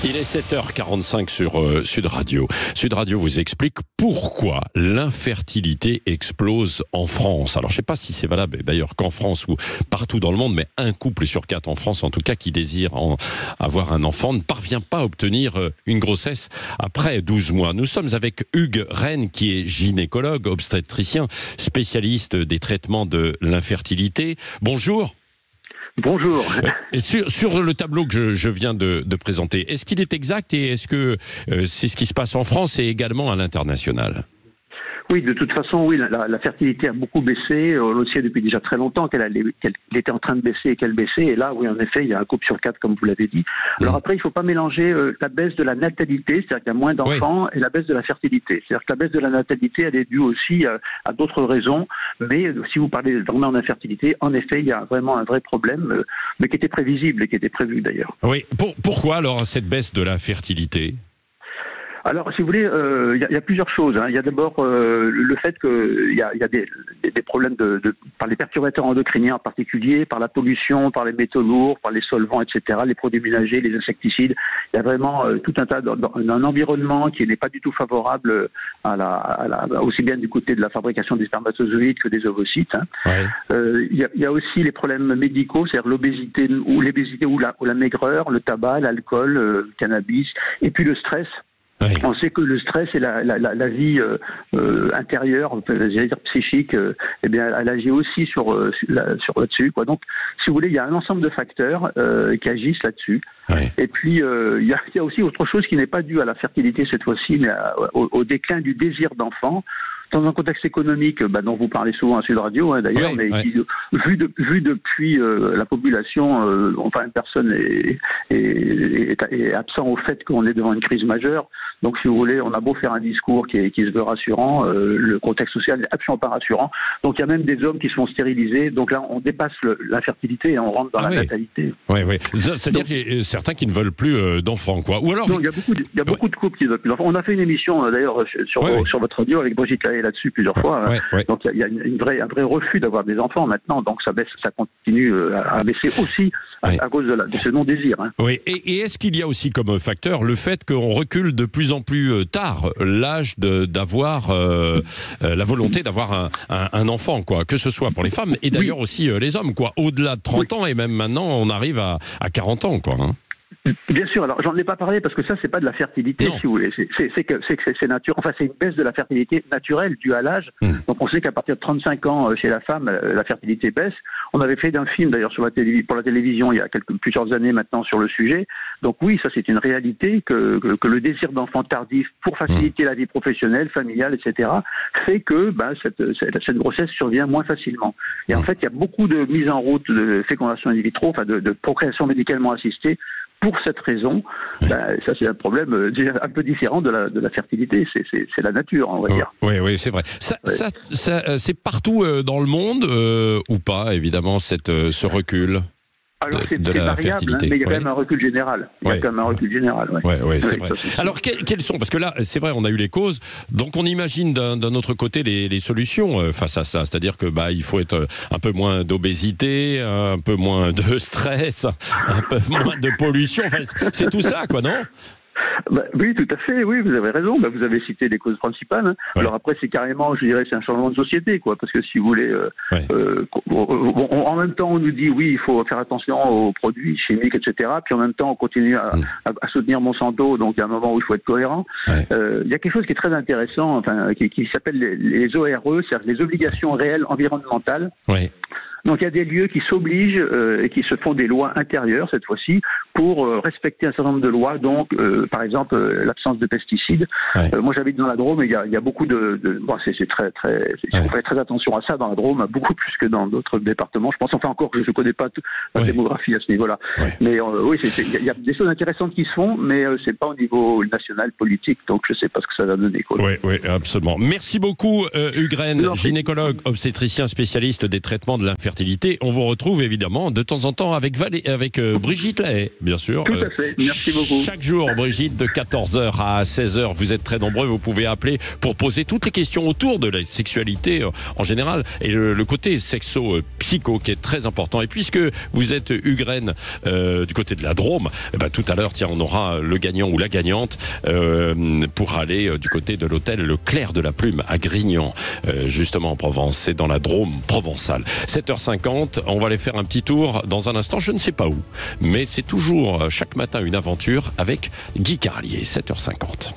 Il est 7h45 sur Sud Radio. Sud Radio vous explique pourquoi l'infertilité explose en France. Alors je ne sais pas si c'est valable d'ailleurs qu'en France ou partout dans le monde, mais un couple sur 4 en France en tout cas qui désire avoir un enfant ne parvient pas à obtenir une grossesse après 12 mois. Nous sommes avec Hugues Rennes qui est gynécologue, obstétricien, spécialiste des traitements de l'infertilité. Bonjour. Bonjour. Et sur le tableau que je viens de présenter, est-ce qu'il est exact et est-ce que c'est ce qui se passe en France et également à l'international ? Oui, de toute façon, oui, la fertilité a beaucoup baissé. On le sait depuis déjà très longtemps qu'elle était en train de baisser et qu'elle baissait. Et là, oui, en effet, il y a un couple sur 4, comme vous l'avez dit. Alors après, il ne faut pas mélanger la baisse de la natalité, c'est-à-dire qu'il y a moins d'enfants, et la baisse de la fertilité. C'est-à-dire que la baisse de la natalité, elle est due aussi à d'autres raisons. Mais si vous parlez vraiment d'infertilité, en effet, il y a vraiment un vrai problème, mais qui était prévisible et qui était prévu d'ailleurs. Oui. Pourquoi alors cette baisse de la fertilité ? Alors, si vous voulez, il y a plusieurs choses. Il y a d'abord le fait qu'il y a des problèmes par les perturbateurs endocriniens en particulier, par la pollution, par les métaux lourds, par les solvants, etc., les produits ménagers, les insecticides. Il y a vraiment tout un tas d'un environnement qui n'est pas du tout favorable aussi bien du côté de la fabrication des spermatozoïdes que des ovocytes. Il y a aussi les problèmes médicaux, c'est-à-dire l'obésité ou la maigreur, le tabac, l'alcool, le cannabis, et puis le stress. Oui. On sait que le stress et la vie intérieure, j'allais dire psychique, eh bien, elle agit aussi sur là-dessus, quoi. Donc, si vous voulez, il y a un ensemble de facteurs qui agissent là-dessus. Oui. Et puis, il y a aussi autre chose qui n'est pas due à la fertilité cette fois-ci, mais au déclin du désir d'enfant. Dans un contexte économique dont vous parlez souvent à Sud Radio, d'ailleurs, mais qui, vu depuis la population, enfin, personne est absent au fait qu'on est devant une crise majeure. Donc, si vous voulez, on a beau faire un discours qui se veut rassurant, le contexte social n'est absolument pas rassurant. Donc, il y a même des hommes qui se font stériliser. Donc là, on dépasse l'infertilité et on rentre dans la natalité. Oui, oui. C'est-à-dire qu'il y a certains qui ne veulent plus d'enfants, quoi. Ou alors... Non, il y a beaucoup de couples qui ne veulent plus d'enfants. On a fait une émission, d'ailleurs, sur votre radio avec Brigitte Lahaye là-dessus plusieurs fois. Donc, il y a un vrai refus d'avoir des enfants maintenant. Donc, ça continue à baisser aussi à cause de ce non-désir. Oui. Et est-ce qu'il y a aussi comme facteur le fait qu'on recule de plus en plus tard l'âge d'avoir la volonté d'avoir un enfant, quoi, que ce soit pour les femmes et d'ailleurs aussi les hommes, quoi, au-delà de 30 ans et même maintenant on arrive à 40 ans, quoi. Bien sûr, alors j'en ai pas parlé parce que ça c'est pas de la fertilité, si vous voulez, c'est nature, enfin c'est une baisse de la fertilité naturelle due à l'âge. Donc on sait qu'à partir de 35 ans chez la femme, la fertilité baisse. On avait fait d'un film d'ailleurs pour la télévision il y a plusieurs années maintenant sur le sujet. Donc oui, ça c'est une réalité que le désir d'enfant tardif pour faciliter la vie professionnelle, familiale, etc. fait que cette grossesse survient moins facilement. Et en fait il y a beaucoup de mises en route de fécondation in vitro, enfin de procréation médicalement assistée. Pour cette raison, ça c'est un problème un peu différent de la fertilité, c'est la nature, on va dire. Oui, c'est vrai. Ça, c'est partout dans le monde ou pas, évidemment, ce recul? Alors c'est variable, mais il y a quand même un recul général. Il y a quand même un recul général. Oui, c'est vrai. Alors quelles sont, parce que là, c'est vrai, on a eu les causes, donc on imagine d'un autre côté les solutions face à ça, c'est-à-dire que il faut être un peu moins d'obésité, un peu moins de stress, un peu moins de pollution. Enfin, c'est tout ça, quoi, non ? Oui, tout à fait, oui, vous avez raison. Vous avez cité les causes principales. Alors après, c'est carrément, je dirais, c'est un changement de société, quoi. Parce que si vous voulez, en même temps, on nous dit, oui, il faut faire attention aux produits chimiques, etc. Puis en même temps, on continue à soutenir Monsanto. Donc il y a un moment où il faut être cohérent. Il y a quelque chose qui est très intéressant, enfin, qui s'appelle les ORE, c'est-à-dire les obligations réelles environnementales. Donc il y a des lieux qui s'obligent et qui se font des lois intérieures cette fois-ci pour respecter un certain nombre de lois. Donc par exemple l'absence de pesticides. Moi j'habite dans la Drôme et il y a beaucoup c'est très il faut faire très attention à ça dans la Drôme, beaucoup plus que dans d'autres départements. Je pense encore que je ne connais pas toute la démographie à ce niveau-là. Mais oui, il y a des choses intéressantes qui se font, mais c'est pas au niveau national politique. Donc je ne sais pas ce que ça va donner. Oui, absolument. Merci beaucoup Hugues Rennes, gynécologue, obstétricien, spécialiste des traitements de l'infertilité. On vous retrouve évidemment de temps en temps avec Brigitte Lahaye, bien sûr. Tout à fait, merci beaucoup. Chaque jour, Brigitte de 14h à 16h. Vous êtes très nombreux, vous pouvez appeler pour poser toutes les questions autour de la sexualité en général et le côté sexo-psycho qui est très important. Et puisque vous êtes Ugraine du côté de la Drôme, tout à l'heure, tiens, on aura le gagnant ou la gagnante pour aller du côté de l'hôtel Le Clair de la Plume à Grignan, justement en Provence. C'est dans la Drôme provençale. 7h50, on va aller faire un petit tour dans un instant, je ne sais pas où, mais c'est toujours chaque matin une aventure avec Guy Carlier. 7h50.